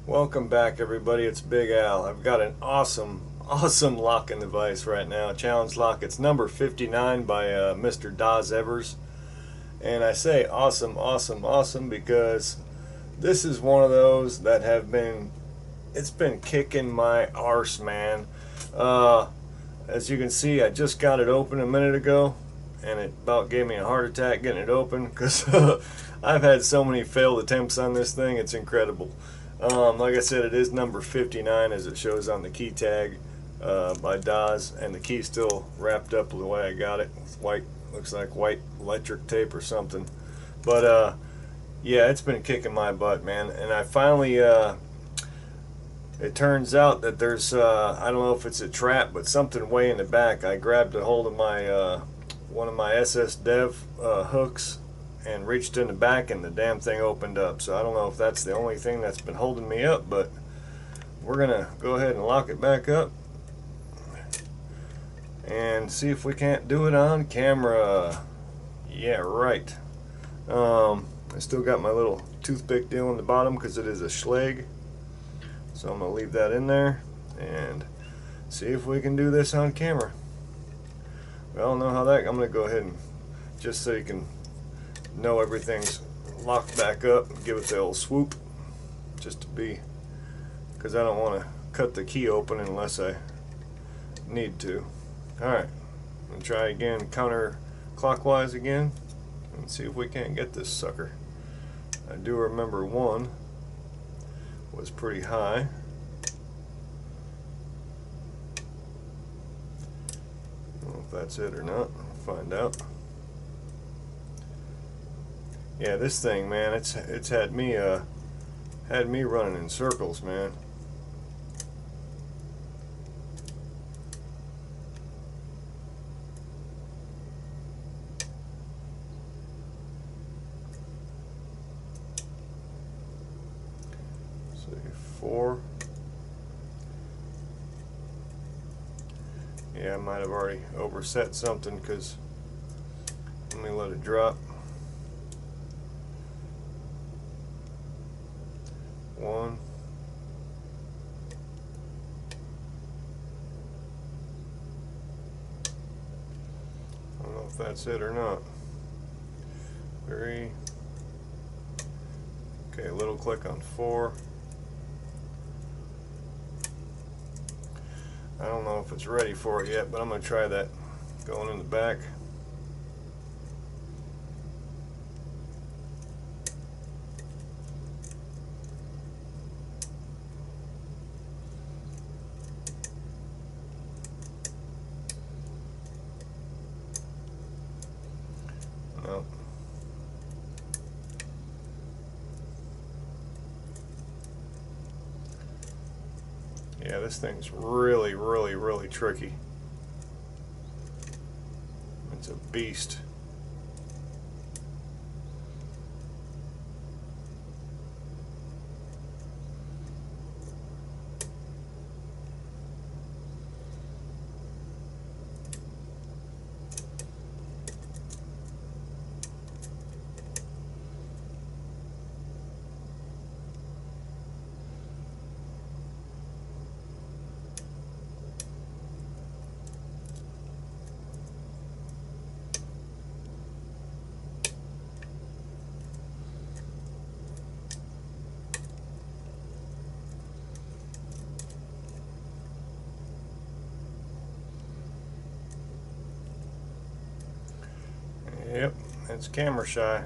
Welcome back, everybody. It's Big Al. I've got an awesome locking device right now. Challenge lock. It's number 59 by Mr. Daz Evers. And I say awesome because this is one of those that it's been kicking my arse, man. As you can see, I just got it open a minute ago, and it about gave me a heart attack getting it open because I've had so many failed attempts on this thing. It's incredible. Like I said, it is number 59 as it shows on the key tag by Daz, and the key's still wrapped up the way I got it with white, looks like white electric tape or something. But yeah, it's been kicking my butt, man. And I finally, it turns out that there's, I don't know if it's a trap, but something way in the back. I grabbed a hold of my, one of my SS Dev hooks and reached in the back, and the damn thing opened up. So I don't know if that's the only thing that's been holding me up, but we're gonna go ahead and lock it back up and see if we can't do it on camera. Yeah, right. I still got my little toothpick deal in the bottom because it is a Schlage, so I'm gonna leave that in there and see if we can do this on camera. We all know how that. I'm gonna go ahead and, just so you can know everything's locked back up, give it the old swoop, just to be, because I don't want to cut the key open unless I need to. Alright, I'm going to try again counterclockwise again and see if we can't get this sucker. I do remember one was pretty high. I don't know if that's it or not. We'll find out. Yeah, this thing, man, it's had me running in circles, man. Let's see, 4. Yeah, I might have already overset something because let me let it drop. 1. I don't know if that's it or not. 3. Okay, a little click on 4. I don't know if it's ready for it yet, but I'm going to try that going in the back. No. Yeah, this thing's really tricky. It's a beast. Yep, it's camera shy.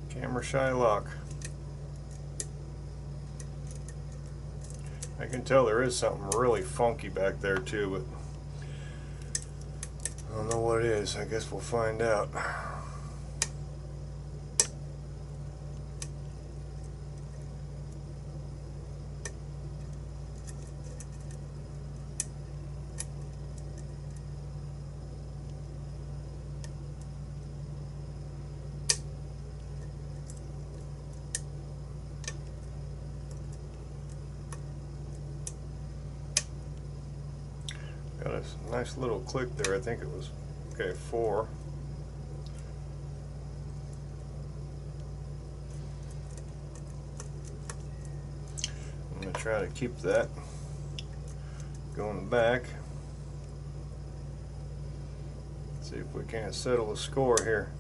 Camera shy lock. I can tell there is something really funky back there too, but I don't know what it is. I guess we'll find out. Got a Nice little click there. I think it was, okay, 4. I'm going to try to keep that going back. See if we can't settle a score here.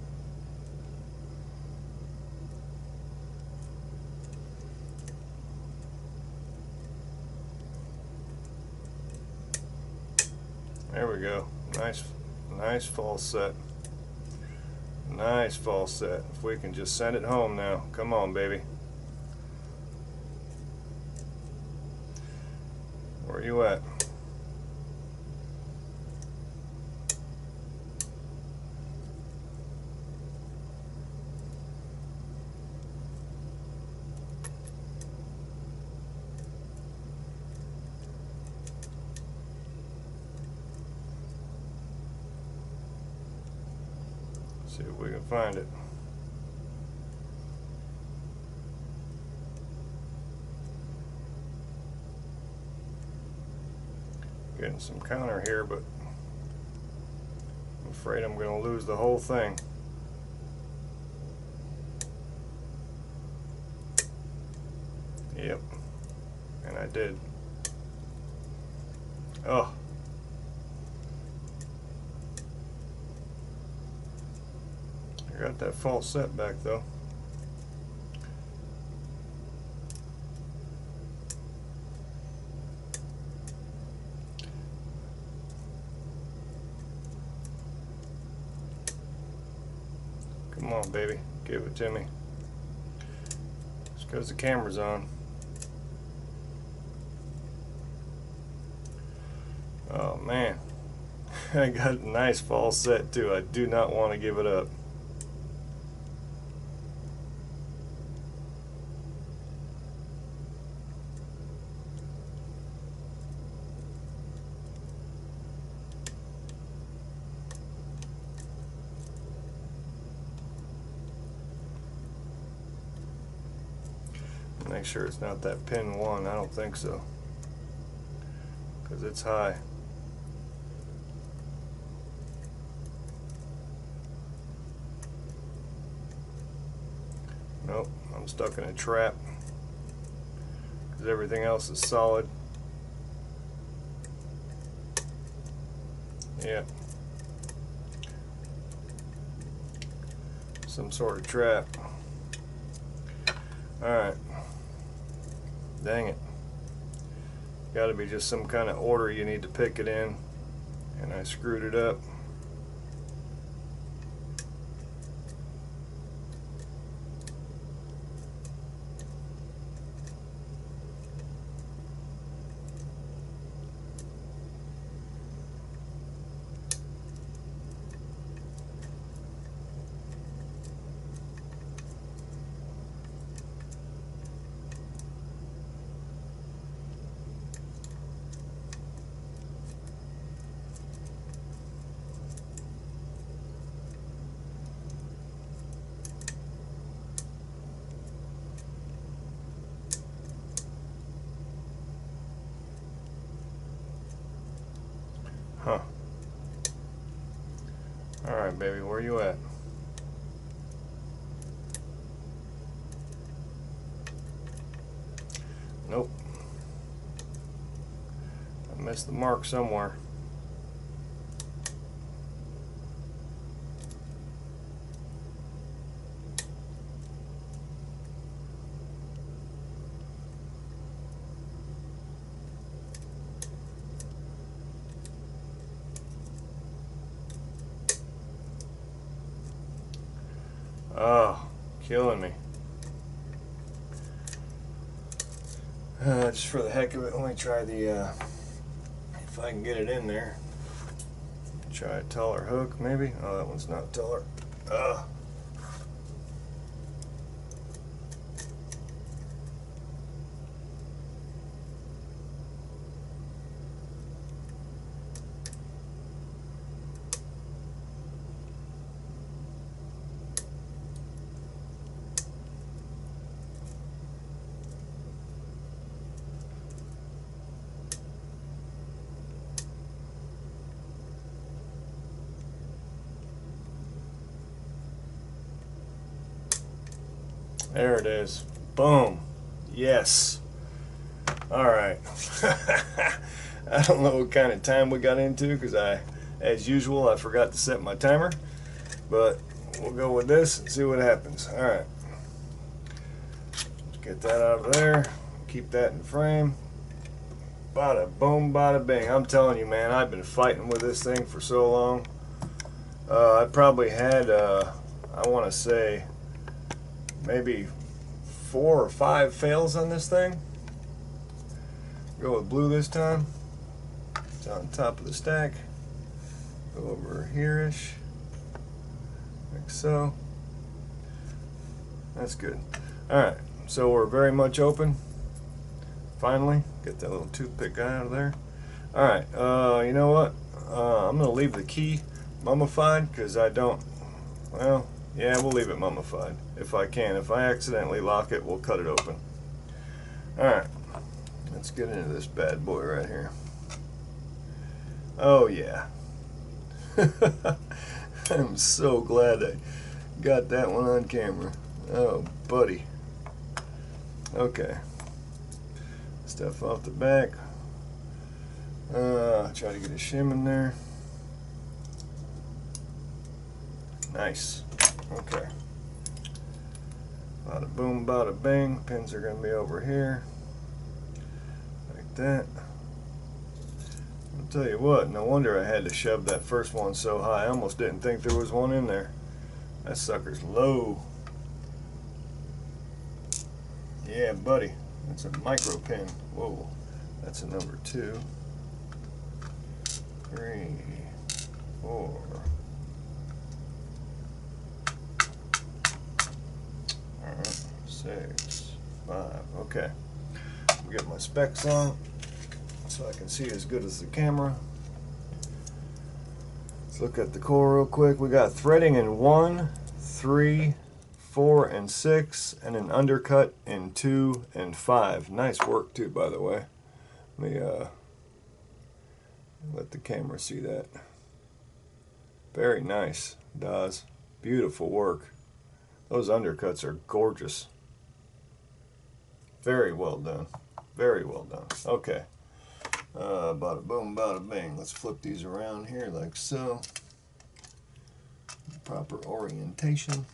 There we go. Nice false set. Nice false set. If we can just send it home now. Come on, baby. Where you at? See if we can find it. Getting some counter here, but I'm afraid I'm going to lose the whole thing. Yep, and I did. Oh. I got that false set back though. Come on, baby, give it to me. Just because the camera's on. Oh man, I got a nice false set too. I do not want to give it up. Make sure it's not that pin 1. I don't think so, because it's high. Nope, I'm stuck in a trap because everything else is solid. Yeah, some sort of trap. Alright. Dang it. Got to be just some kind of order you need to pick it in, and I screwed it up. Huh. Alright, baby, where you at? Nope. I missed the mark somewhere. Oh, killing me. Just for the heck of it, let me try the, if I can get it in there. Try a taller hook, maybe? Oh, that one's not taller. Ugh. There it is. Boom. Yes. Alright. I don't know what kind of time we got into because as usual, I forgot to set my timer. But we'll go with this and see what happens. Alright. Get that out of there. Keep that in frame. Bada boom, bada bing. I'm telling you, man, I've been fighting with this thing for so long. I probably had, I want to say, maybe 4 or 5 fails on this thing. Go with blue this time. It's on top of the stack. Go over here-ish. Like so. That's good. Alright, so we're very much open. Finally, get that little toothpick out of there. Alright, you know what? I'm going to leave the key mummified because I don't, well, yeah, we'll leave it mummified if I can. If I accidentally lock it, we'll cut it open. Alright, let's get into this bad boy right here. Oh yeah. I'm so glad I got that one on camera. Oh buddy. Okay. Stuff off the back. Try to get a shim in there. Nice. Okay. Bada boom, bada bing. Pins are going to be over here. Like that. I'll tell you what, no wonder I had to shove that first one so high. I almost didn't think there was one in there. That sucker's low. Yeah, buddy. That's a micro pin. Whoa. That's a number 2. 3, 4. Alright, 6, 5. Okay. I'll get my specs on so I can see as good as the camera. Let's look at the core real quick. We got threading in 1, 3, 4, and 6, and an undercut in 2 and 5. Nice work too, by the way. Let me let the camera see that. Very nice, Daz. Beautiful work. Those undercuts are gorgeous. Very well done. Very well done. Okay. Bada boom, bada bing. Let's flip these around here like so. Proper orientation.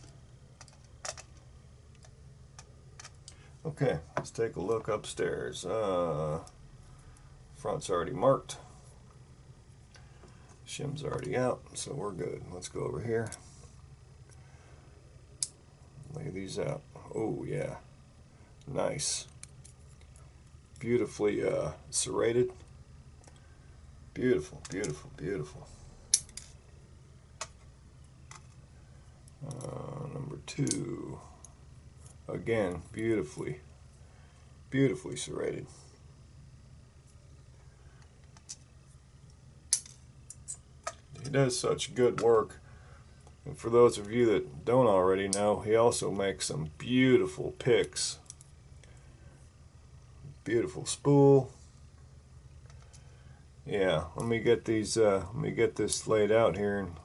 Okay, let's take a look upstairs. Front's already marked. Shim's already out, so we're good. Let's go over here. Lay these out. Oh yeah, nice. Beautifully serrated. Beautiful, beautiful, beautiful. Number 2. Again, beautifully serrated. He does such good work. And for those of you that don't already know, he also makes some beautiful picks. Beautiful spool. Yeah, let me get these. Let me get this laid out here and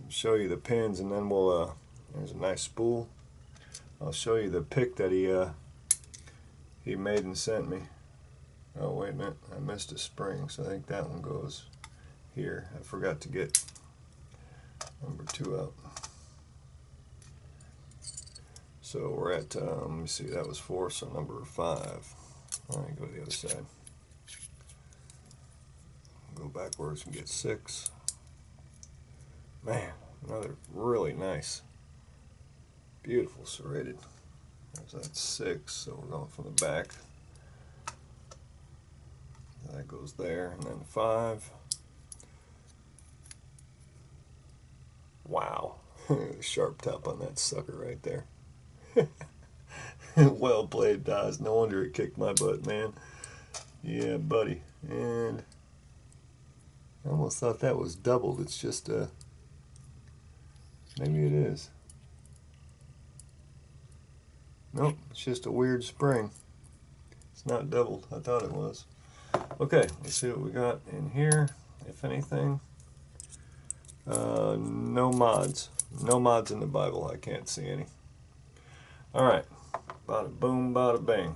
show you the pins, and then we'll. There's a nice spool. I'll show you the pick that he made and sent me. Oh wait a minute, I missed a spring, so I think that one goes here. I forgot to get number 2 out. So we're at, let me see, that was 4, so number 5. All right, go to the other side. Go backwards and get 6. Man, another really nice, beautiful serrated. There's that 6, so we're going from the back. That goes there, and then 5. Wow, sharp top on that sucker right there. Well played, Daz. No wonder it kicked my butt, man. Yeah, buddy. And I almost thought that was doubled. It's just maybe it is. Nope, it's just a weird spring. It's not doubled. I thought it was. Okay, let's see what we got in here, if anything. No mods. No mods in the Bible. I can't see any. Alright, bada boom, bada bing.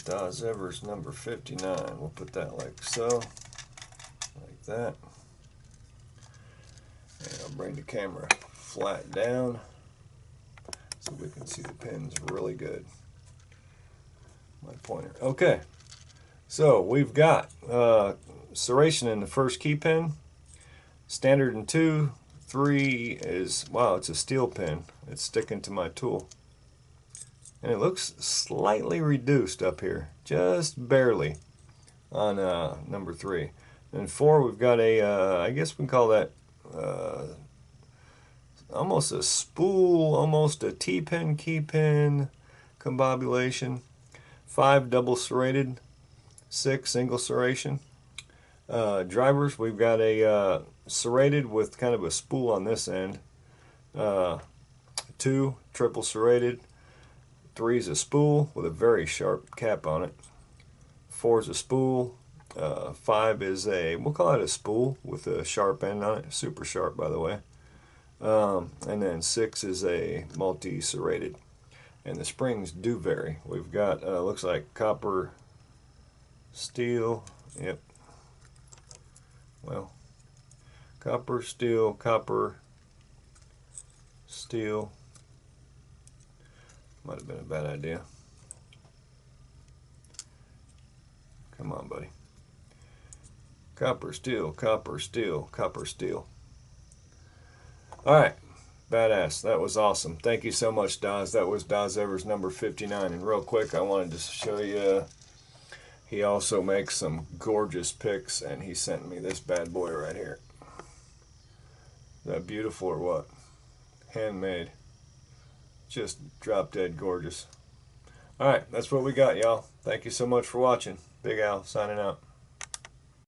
Daz Evers number 59. We'll put that like so, like that. And I'll bring the camera flat down so we can see the pins really good. My pointer. Okay, so we've got serration in the first key pin, standard in 2, 3 is, wow, it's a steel pin. It's sticking to my tool. And it looks slightly reduced up here, just barely on number 3. And 4, we've got a, I guess we can call that almost a spool, almost a T-pin, key pin combobulation. 5, double serrated. 6, single serration. Drivers, we've got a serrated with kind of a spool on this end. 2, triple serrated. 3 is a spool with a very sharp cap on it. 4 is a spool. 5 is a, we'll call it a spool with a sharp end on it, super sharp by the way. And then 6 is a multi-serrated. And the springs do vary. We've got, looks like copper, steel, yep. Well, copper, steel, copper, steel. Might have been a bad idea. Come on, buddy. Copper, steel, copper, steel, copper, steel. Alright, badass. That was awesome. Thank you so much, Daz. That was Daz Evers number 59. And real quick, I wanted to show you, he also makes some gorgeous picks, and he sent me this bad boy right here. Is that beautiful or what? Handmade. Just drop dead gorgeous. Alright, that's what we got, y'all. Thank you so much for watching. Big Al signing out.